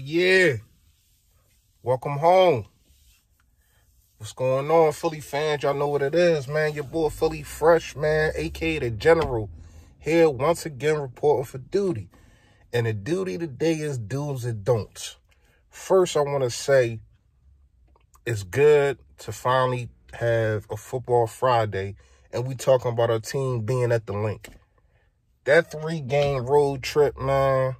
Yeah. Welcome home. What's going on, Philly fans? Y'all know what it is, man. Your boy Philly Fresh, man, a.k.a. the General, here once again reporting for duty. And the duty today is do's and don'ts. First, I want to say it's good to finally have a football Friday, and we talking about our team being at the link. That 3-game road trip, man,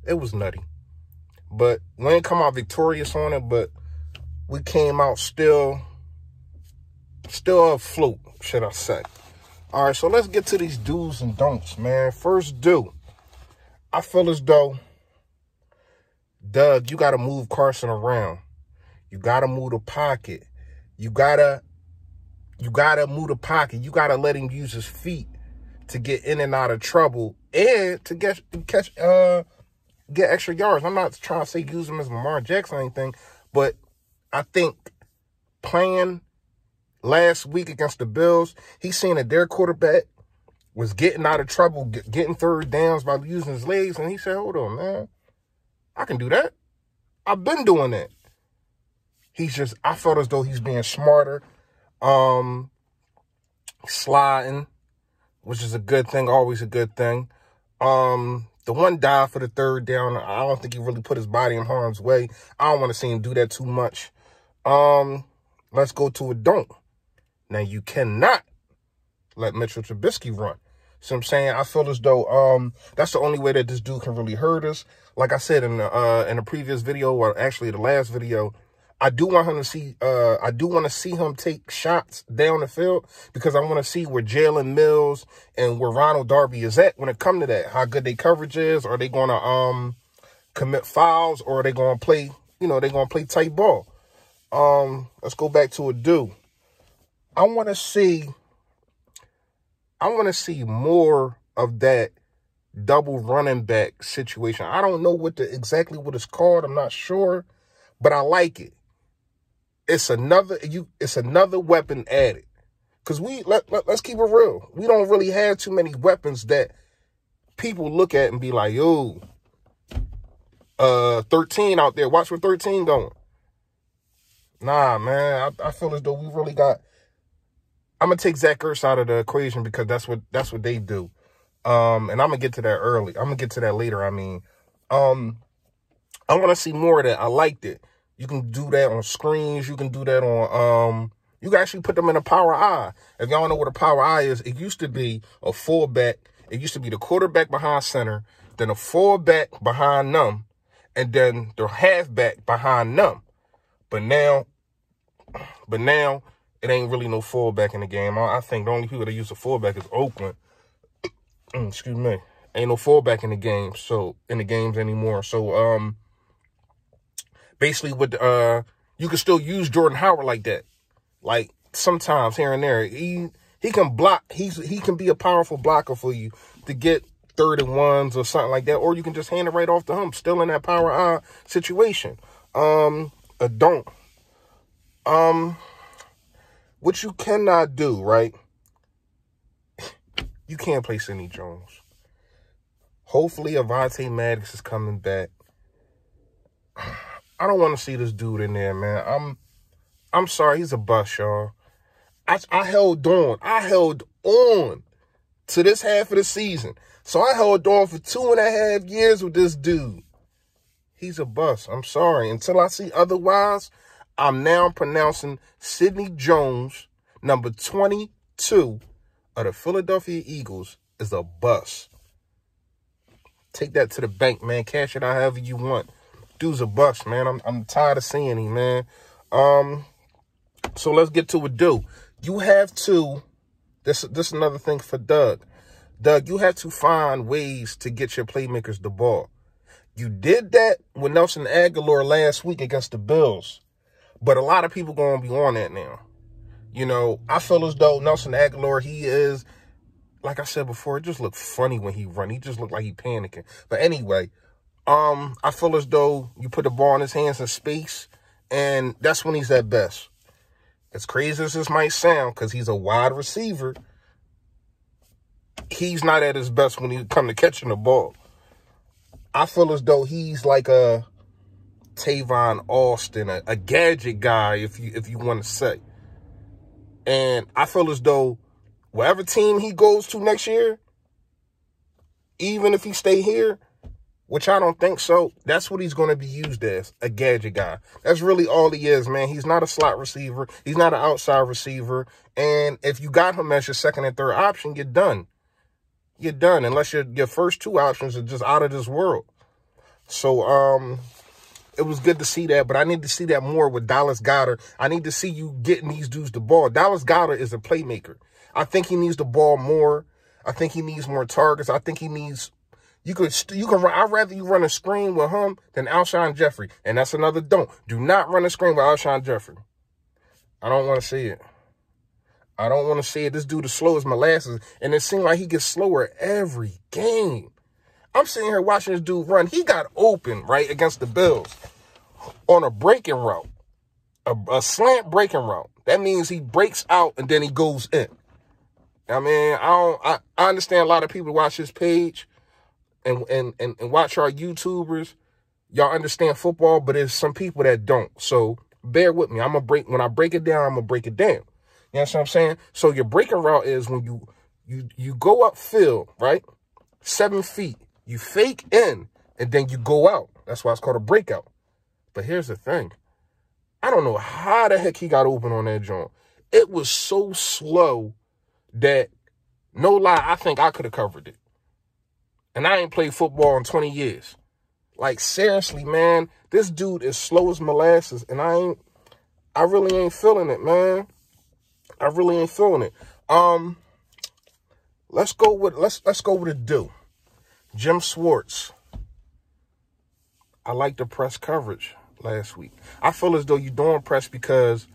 it was nutty. But we ain't come out victorious on it, but we came out still afloat, should I say. All right, so let's get to these do's and don'ts, man. First do, I feel as though, Doug, you got to move Carson around. You got to move the pocket. You got to move the pocket. You got to let him use his feet to get in and out of trouble and to get extra yards. I'm not trying to say use him as Lamar Jackson or anything, but I think playing last week against the Bills, he's seen that their quarterback was getting out of trouble, getting third downs by using his legs, and he said, hold on, man, I can do that. I've been doing that. I felt as though he's being smarter, sliding, which is a good thing, always a good thing. The one dive for the third down, I don't think he really put his body in harm's way. I don't want to see him do that too much. Let's go to a don't. Now, you cannot let Mitchell Trubisky run. So I'm saying, I feel as though that's the only way that this dude can really hurt us. Like I said in the previous video, or actually the last video, I do want to see him take shots down the field, because I want to see where Jalen Mills and where Ronald Darby is at when it comes to that. How good their coverage is. Are they going to commit fouls, or are they going to play, they're going to play tight ball? Let's go back to a do. I want to see more of that double running back situation. I don't know exactly what it's called. I'm not sure, but I like it. It's another weapon added. Because let's keep it real. We don't really have too many weapons that people look at and be like, yo, 13 out there. Watch where 13 going. Nah, man. I feel as though we really got. I'm gonna take Zach Ertz out of the equation, because that's what they do. And I'm gonna get to that early. I'm gonna get to that later. I want to see more of that. I liked it. You can do that on screens. You can do that on, you can actually put them in a power eye. If y'all know what a power eye is, it used to be a fullback. It used to be the quarterback behind center, then a fullback behind them, and then the halfback behind them. But now it ain't really no fullback in the game. I think the only people that use a fullback is Oakland. Excuse me. Ain't no fullback in the game, in the games anymore. So, basically, you can still use Jordan Howard like that. Like, sometimes here and there. He can block. He can be a powerful blocker for you to get 3rd and 1s or something like that. Or you can just hand it right off to him, still in that power eye situation. A don't. What you cannot do, right? You can't play Sidney Jones. Hopefully, Avonte Maddox is coming back. I don't want to see this dude in there, man. I'm sorry, he's a bust, y'all. I held on. I held on to this half of the season. So I held on for 2.5 years with this dude. He's a bust. I'm sorry. Until I see otherwise, I'm now pronouncing Sidney Jones, number 22 of the Philadelphia Eagles, is a bust. Take that to the bank, man. Cash it out however you want. Dude's a bust, man. I'm tired of seeing him, man. So let's get to a do. You have to, this is another thing for Doug. Doug, you have to find ways to get your playmakers the ball. You did that with Nelson Agholor last week against the Bills. But a lot of people going to be on that now. I feel as though Nelson Agholor, he is, like I said before, it just looked funny when he run. He just looked like he panicking. But anyway, I feel as though you put the ball in his hands in space, and that's when he's at best. As crazy as this might sound, because he's a wide receiver, he's not at his best when he come to catching the ball. I feel as though he's like a Tavon Austin, a gadget guy, if you want to say. And I feel as though whatever team he goes to next year, even if he stay here, which I don't think so, that's what he's going to be used as, a gadget guy. That's really all he is, man. He's not a slot receiver. He's not an outside receiver. And if you got him as your second and third option, you're done. You're done, unless your first two options are just out of this world. So, it was good to see that, but I need to see that more with Dallas Goedert. I need to see you getting these dudes the ball. Dallas Goedert is a playmaker. I think he needs the ball more. I think he needs more targets. I think he needs... You can run. I'd rather you run a screen with him than Alshon Jeffrey. And that's another don't. Do not run a screen with Alshon Jeffrey. I don't want to see it. I don't want to see it. This dude is slow as molasses. And it seems like he gets slower every game. I'm sitting here watching this dude run. He got open, right, against the Bills on a breaking route. A slant breaking route. That means he breaks out and then he goes in. I mean, I understand a lot of people watch this page and watch our YouTubers. Y'all understand football, but there's some people that don't. So bear with me. When I break it down, I'm gonna break it down. You know what I'm saying? So your breaking route is when you go upfield, right? 7 feet. You fake in and then you go out. That's why it's called a breakout. But here's the thing. I don't know how the heck he got open on that joint. It was so slow that, no lie, I think I could have covered it. And I ain't played football in 20 years. Like, seriously, man, this dude is slow as molasses, and I really ain't feeling it, man. I really ain't feeling it. Let's go with a do. Jim Schwartz. I like the press coverage last week. I feel as though you're doing press because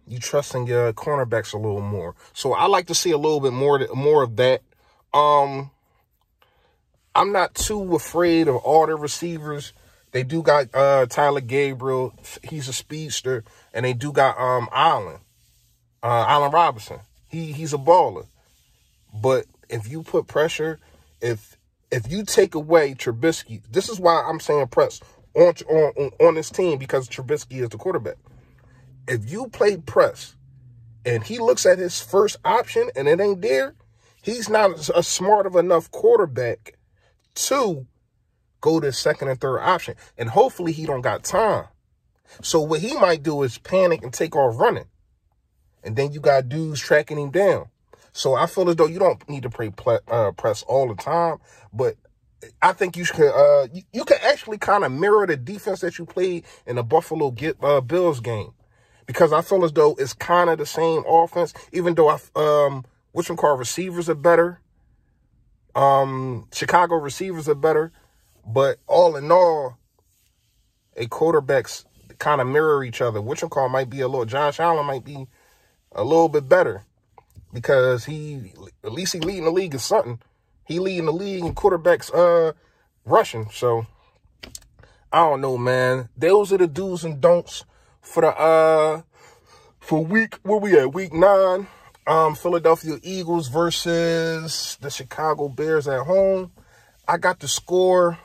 you trusting your cornerbacks a little more. So I like to see a little bit more of that. I'm not too afraid of all the receivers. They do got Tyler Gabriel. He's a speedster. And they do got Allen Robinson. He's a baller. But if you put pressure, if you take away Trubisky, this is why I'm saying press on this team, because Trubisky is the quarterback. If you play press and he looks at his first option and it ain't there, he's not a smart of enough quarterback to go to second and third option. And hopefully he don't got time. So what he might do is panic and take off running. And then you got dudes tracking him down. So I feel as though you don't need to play press all the time, but I think you can actually kind of mirror the defense that you played in the Buffalo Bills game, because I feel as though it's kind of the same offense, even though receivers are better. Chicago receivers are better, but all in all, quarterbacks kind of mirror each other. Might be Josh Allen might be a little bit better, because he leading the league is something. He leading the league in quarterbacks rushing. So I don't know, man. Those are the do's and don'ts for week 9. Philadelphia Eagles versus the Chicago Bears at home. I got the score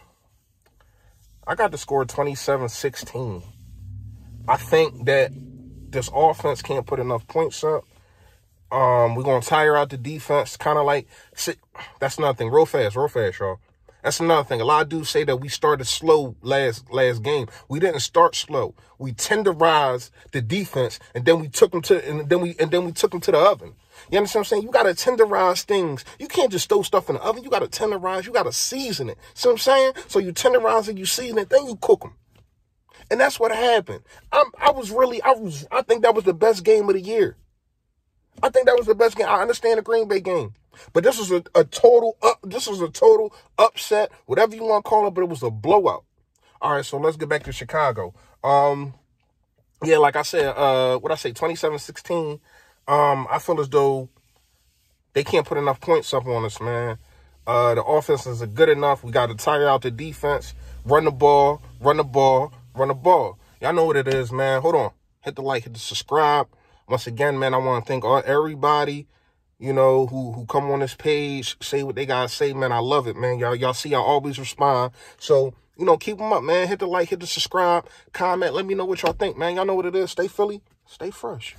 27-16. I think that this offense can't put enough points up. We're going to tire out the defense, kind of like, that's another thing, real fast, y'all. That's another thing. A lot of dudes say that we started slow last game. We didn't start slow. We tenderized the defense, and then we took them to the oven. You understand what I'm saying? You got to tenderize things. You can't just throw stuff in the oven. You got to tenderize. You got to season it. See what I'm saying? So you tenderize it, you season it, then you cook them. And that's what happened. I think that was the best game of the year. I think that was the best game. I understand the Green Bay game, but this was a total upset, whatever you want to call it, but it was a blowout. All right, so let's get back to Chicago. Yeah, like I said, 27-16. I feel as though they can't put enough points up on us, man. The offense is good enough. We got to tire out the defense, run the ball. Y'all know what it is, man. Hold on. Hit the like, hit the subscribe. Once again, man, I want to thank everybody, you know, who come on this page, say what they gotta say, man. I love it, man. Y'all see I always respond. So, you know, keep them up, man. Hit the like, hit the subscribe, comment. Let me know what y'all think, man. Y'all know what it is. Stay Philly, stay fresh.